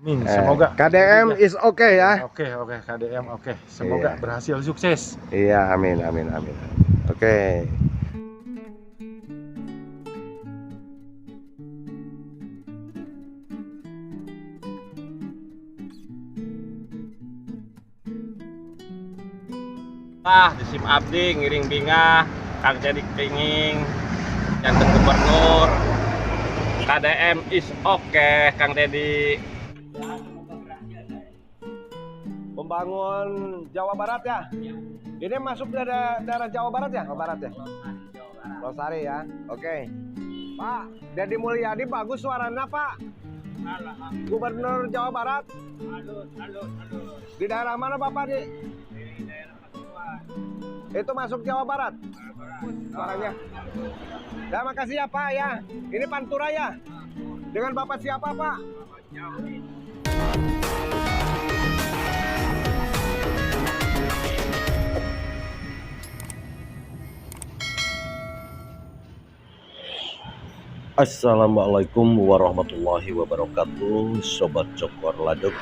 Semoga KDM is okay ya. Oke, KDM oke. Semoga berhasil sukses. Iya, amin. Oke. Di SIM abdi ngiring bingah Kang Jadi Pinging janten gubernur KDM is okay Kang Dedi. Pembangun Jawa Barat ya. Ini masuk daerah Jawa Barat ya? Barat ya. Losari ya. Oke. Pak, Deddy Mulyadi bagus suaranya Pak. Gubernur Jawa Barat. Di daerah mana Bapak di? Itu masuk Jawa Barat suaranya. Terima kasih ya Pak ya. Ini Pantura ya. Dengan Bapak siapa Pak? Assalamualaikum warahmatullahi wabarakatuh. Sobat Cokor Ladok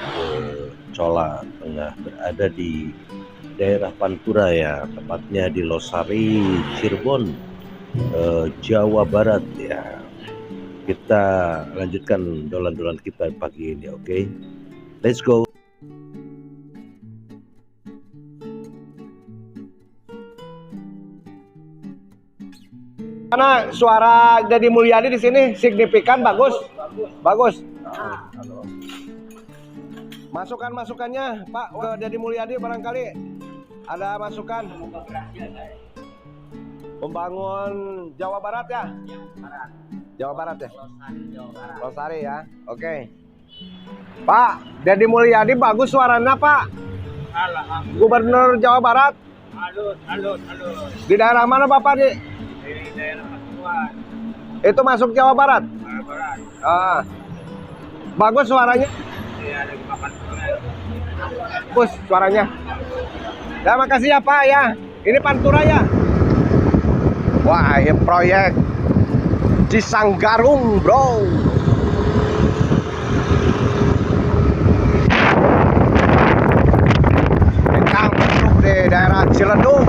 Cola tengah berada di daerah Pantura ya, tepatnya di Losari, Cirebon, Jawa Barat ya. Kita lanjutkan dolan-dolan kita pagi ini, oke? Let's go. Karena suara Deddy Mulyadi di sini signifikan bagus. Masukannya Pak ke Deddy Mulyadi barangkali ada masukan. Pembangun Jawa Barat ya? Jawa Barat ya? Losari ya? Oke. Pak, Deddy Mulyadi bagus suaranya Pak. Gubernur Jawa Barat. Di daerah mana Bapak di? Di daerah Pasuruan. Itu masuk Jawa Barat? Bagus suaranya? Iya, ada di Pantura. Bagus suaranya. Terima kasih ya Pak ya. Ini Pantura ya. Wah, ini proyek Cisanggarung bro. Kita masuk di daerah Ciledug.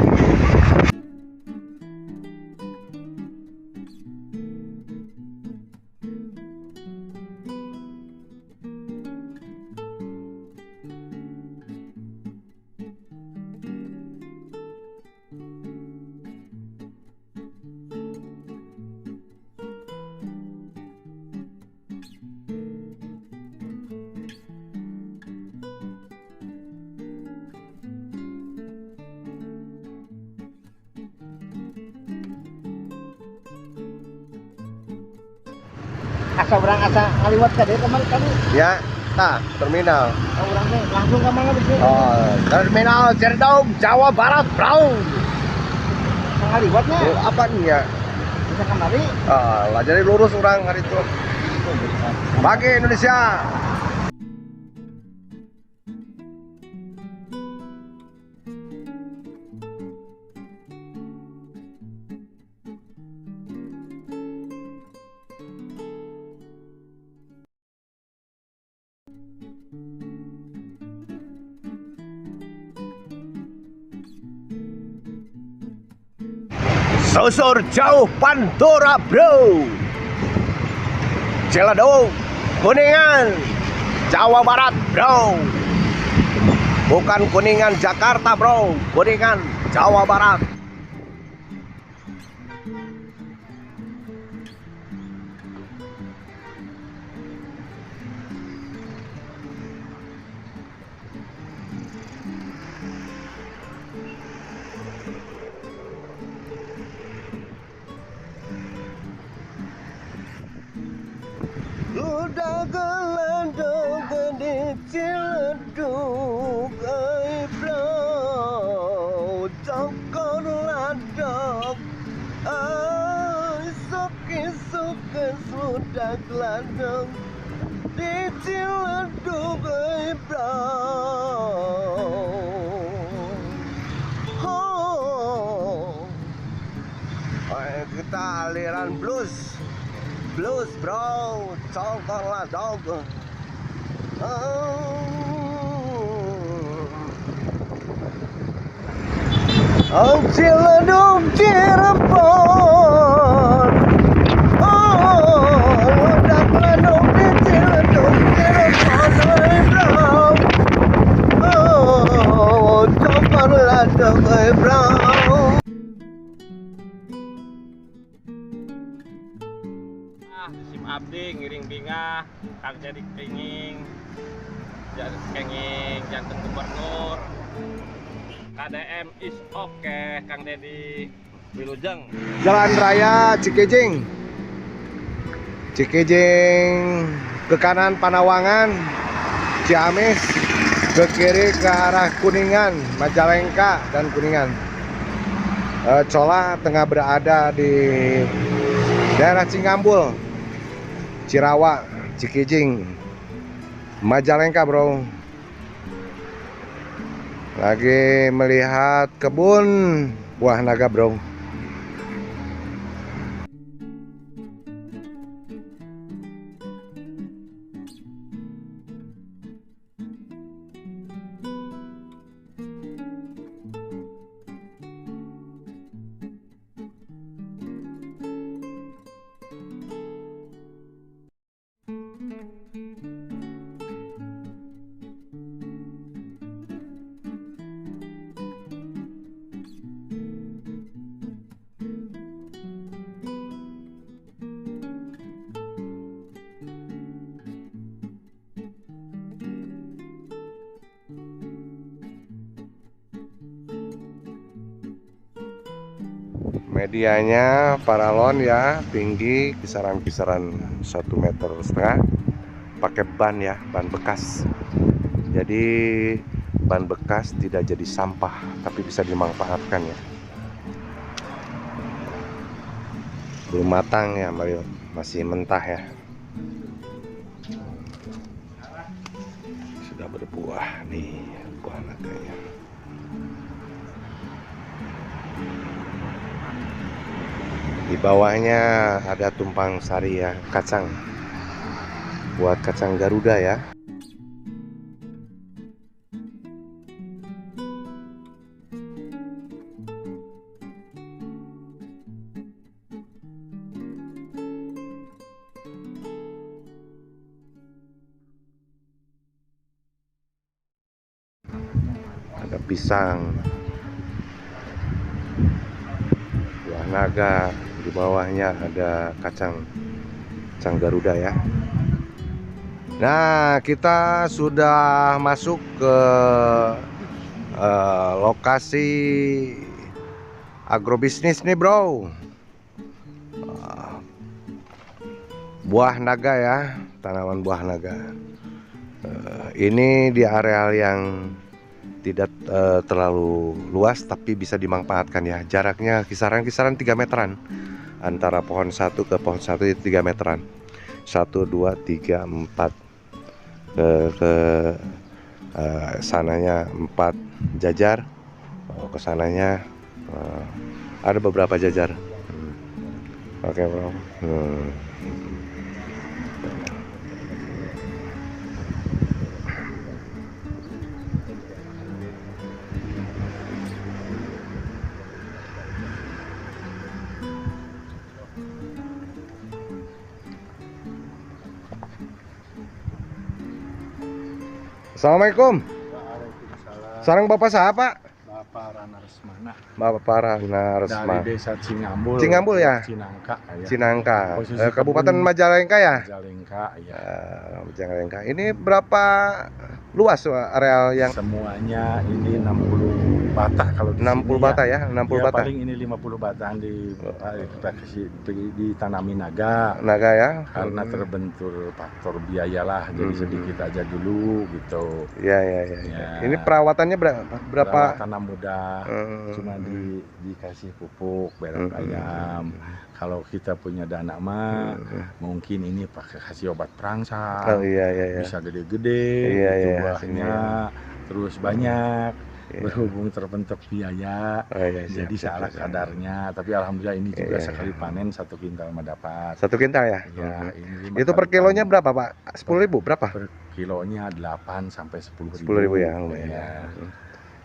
Asa orang asa ngaliwat ka deh kemarin kami. Ya, nah terminal. Orang teh langsung ke mana bisa? Oh, terminal Ciledug, Jawa Barat, bro. Ngaliwatnya Apa nih ya? bisa kemari. Lah jadi lurus orang hari itu. Pagi Indonesia. Susur jauh Pantura bro. Ciledug, Kuningan, Jawa Barat bro. Bukan Kuningan Jakarta bro, Kuningan Jawa Barat. Udah gelandang di Ciledug, bro. Cokor Ladok, isuk sudah gelandang di Ciledug, bro. Kita aliran blues bro, Cokor Ladok. Oh, Ciledug Cirebon. Oh, udah meleduk di Ciledug Cirebon, oh, coba meleduk bro. Sim abdi ngiring bingah kang jadi kenging jantung gubernur KDM is oke Kang Dedi Wilujeng. Jalan Raya Cikijing ke kanan Panawangan, Ciamis, ke kiri ke arah Kuningan, Majalengka dan Kuningan. Cola tengah berada di daerah Cingambul, Cirawa, Cikijing, Majalengka bro. Lagi melihat kebun buah naga bro. Medianya paralon ya, tinggi kisaran-kisaran 1,5 meter, pakai ban ya, ban bekas. Jadi ban bekas tidak jadi sampah, tapi bisa dimanfaatkan ya. Belum matang ya Mario, masih mentah ya. Sudah berbuah nih buah naganya. Di bawahnya ada tumpang sari ya, kacang. Buat kacang Garuda ya. Ada pisang. Buah naga. Di bawahnya ada kacang Garuda ya. Nah, kita sudah masuk ke lokasi agrobisnis nih bro. Buah naga ya, tanaman buah naga. Ini di areal yang tidak terlalu luas, tapi bisa dimanfaatkan ya. Jaraknya kisaran 3 meteran antara pohon satu ke pohon satu, itu 3 meteran. 1, 2, 3, 4 ke sananya 4 jajar. Ke sananya ada beberapa jajar. Oke bro. Assalamualaikum. Sarang Bapak siapa? Bapak Rana Resmana. Bapak Rana Resmana. Dari desa Cingambul. Cingambul ya? Cinangka ya. Cinangka. Posisi Kabupaten kebun Majalengka ya? Majalengka ya. Majalengka. Ini berapa luas areal yang? Semuanya ini 60 batah kalau di 60 sini batah ya? 60 ya, batah. paling ini 50 batah kita kasih ditanami naga. Naga ya? Karena terbentur faktor biaya lah, jadi sedikit aja dulu gitu. Ya. Ini perawatannya berapa? Tanam mudah, cuma dikasih pupuk, berak ayam. Kalau kita punya dana mah, mungkin ini pakai kasih obat perangsang. Iya. Bisa gede-gede, buahnya, terus banyak. berhubung terbentuk biaya, Siap, jadi salah siap. kadarnya. Tapi alhamdulillah ini juga Iya. sekali panen 1 kintal mah dapat. 1 kintal ya? Ya, ini 5 Itu per kali kilonya panen. berapa Pak? 10.000 berapa? Per kilonya 8 sampai 10.000. 10.000 ya, lumayan. Ya.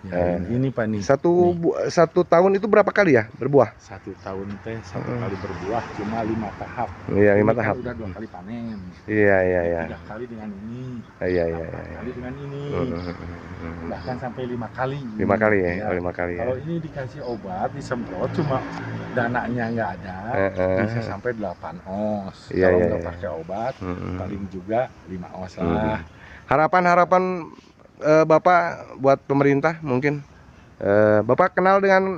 Ya, ini Pak nih. Satu tahun itu berapa kali ya berbuah? 1 tahun teh 1 kali berbuah cuma 5 tahap. Iya, 5 Ini kan tahap. udah 2 kali panen. Iya. 3 kali dengan ini. Iya. 4 kali dengan ini. Bahkan sampai 5 kali. 5 kali ya? Ya. Oh, 5 kali ya. Kalau ini dikasih obat, disemprot cuma dananya nggak ada, bisa sampai 8 os. Iya, Kalau iya, nggak iya. pakai obat, paling juga 5 os lah. Harapan Bapak buat pemerintah mungkin. Bapak kenal dengan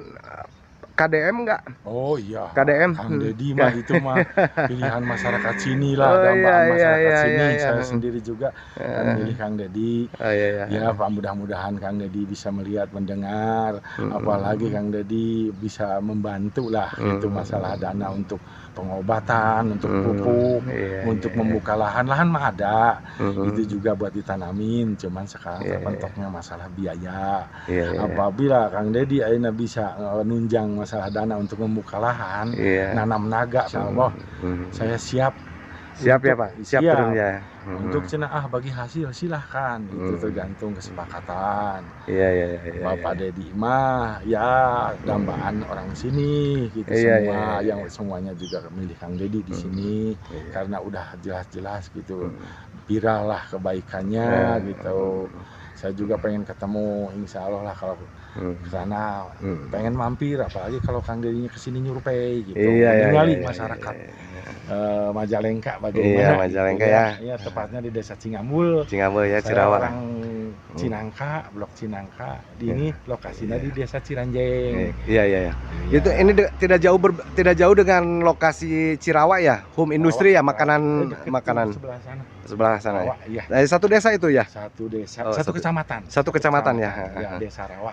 KDM nggak? Oh iya, KDM? Kang Deddy mah itu mah pilihan masyarakat sini lah, Oh, dambaan iya, masyarakat iya, sini. iya. Saya sendiri juga kan milih Kang Deddy. Iya. Ya Pak, mudah-mudahan Kang Deddy bisa melihat, mendengar, apalagi Kang Deddy bisa membantu lah itu masalah dana untuk pengobatan, untuk pupuk, Iya, untuk iya, membuka lahan mah ada, itu juga buat ditanamin, cuman sekarang terpentoknya masalah biaya. Iya. Apabila Kang Deddy akhirnya bisa nunjang masalah dana untuk membuka lahan, Iya. nanam naga, Insya Allah saya siap. Siap ya untuk- Pak? Siap siap. turun ya? Untuk cenah bagi hasil silahkan, itu tergantung kesepakatan. Iya. Bapak Deddy mah ya dambaan orang sini gitu, Iya, semua iya. yang semuanya juga milih Kang Deddy di sini karena udah jelas-jelas gitu viral lah kebaikannya gitu. Saya juga pengen ketemu, insya Allah lah kalau ke sana pengen mampir, apalagi kalau Kang Deddy kesini nyurupei gitu, meninggali masyarakat Majalengka bagaimana? Iya, Majalengka ya. Iya, tepatnya di Desa Cingambul. Cingambul ya, Saya Cirawa. orang Cinangka, Blok Cinangka. Ini lokasinya di Desa Ciranjeng. Iya. Itu ini tidak jauh dengan lokasi Cirawa ya, home industri ya, makanan sebelah sana. sebelah sana ya. Rawa, iya. Dari satu desa itu ya. Satu desa, Oh, satu kecamatan. Satu kecamatan ya. Ya, Desa Rawa.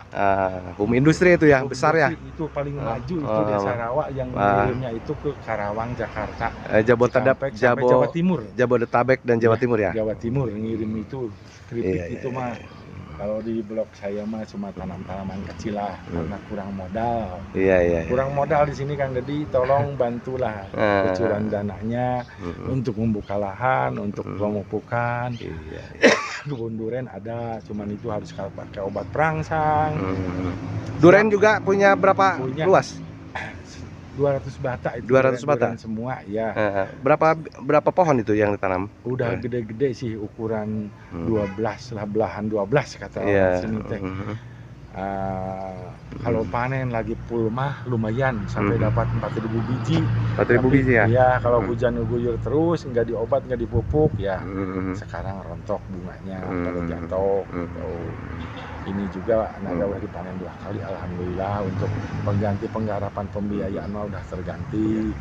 Home industri itu ya, besar ya. Itu paling maju itu Desa Rawa yang ngirimnya itu ke Karawang, Jakarta. Jabodetabek, Sampai Jawa Timur. Jabodetabek dan Jawa Timur ya. Jawa Timur ngirim itu keripik Iya, itu mah. Kalau di blok saya mah cuma tanam-tanaman kecil lah karena kurang modal. Iya. Kurang modal di sini Kang Deddy, tolong bantulah kucuran dananya untuk membuka lahan, untuk pemupukan. Iya. Kebun duren ada, cuman itu harus pakai obat perangsang. Duren juga punya berapa Punya. luas? 200 bata itu. 200 bata? duren semua ya. Berapa pohon itu yang ditanam? Udah gede-gede sih, ukuran 12 lah, belahan 12 kata Iya. orang sini teh. Kalau panen lagi full mah lumayan sampai dapat 4.000 biji. 4.000 biji ya? Iya, kalau hujan guyur terus nggak diobat nggak dipupuk ya. Sekarang rontok bunganya pada jatuh. Gitu. Ini juga naga udah dipanen 2 kali, alhamdulillah. Untuk pengganti penggarapan pembiayaan mah udah terganti.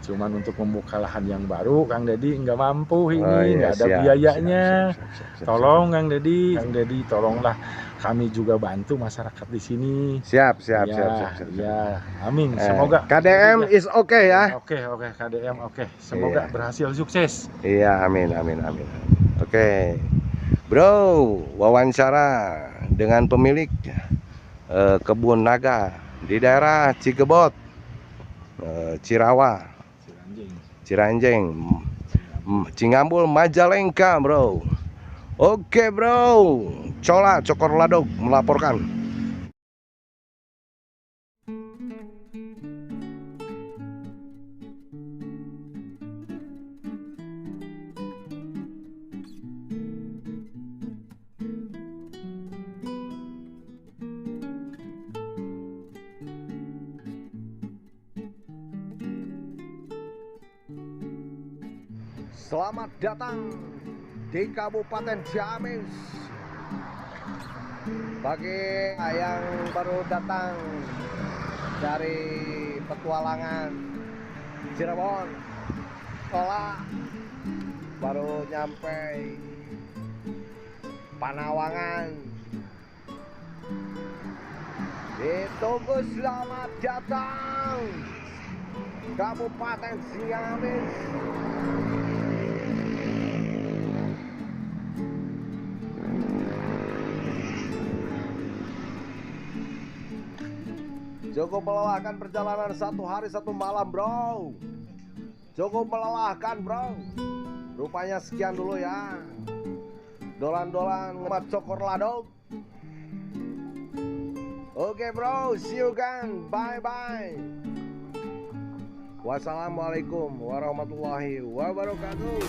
Cuman untuk membuka lahan yang baru Kang Deddy nggak mampu ini, nggak ada biayanya. Tolong Kang Deddy, tolonglah kami juga bantu masyarakat di sini. Siap. Ya, amin. Semoga KDM is okay ya. Oke, KDM oke. Semoga berhasil, sukses. Iya, amin. Oke. Bro, wawancara dengan pemilik kebun naga di daerah Cigebot, Cirawa, Ciranjeng, Cingambul, Majalengka, bro. Oke, bro. Cola Cokor Ladok melaporkan. Selamat datang di Kabupaten Ciamis. Bagi yang baru datang dari petualangan Cirebon, sekolah baru nyampe Panawangan, ditunggu selamat datang Kabupaten Ciamis. Cukup melelahkan perjalanan 1 hari 1 malam, bro. Cukup melelahkan, bro. Rupanya sekian dulu ya. Dolan-dolan ngemat cokor lado. Oke, bro, see you kan. Bye-bye. Wassalamualaikum warahmatullahi wabarakatuh.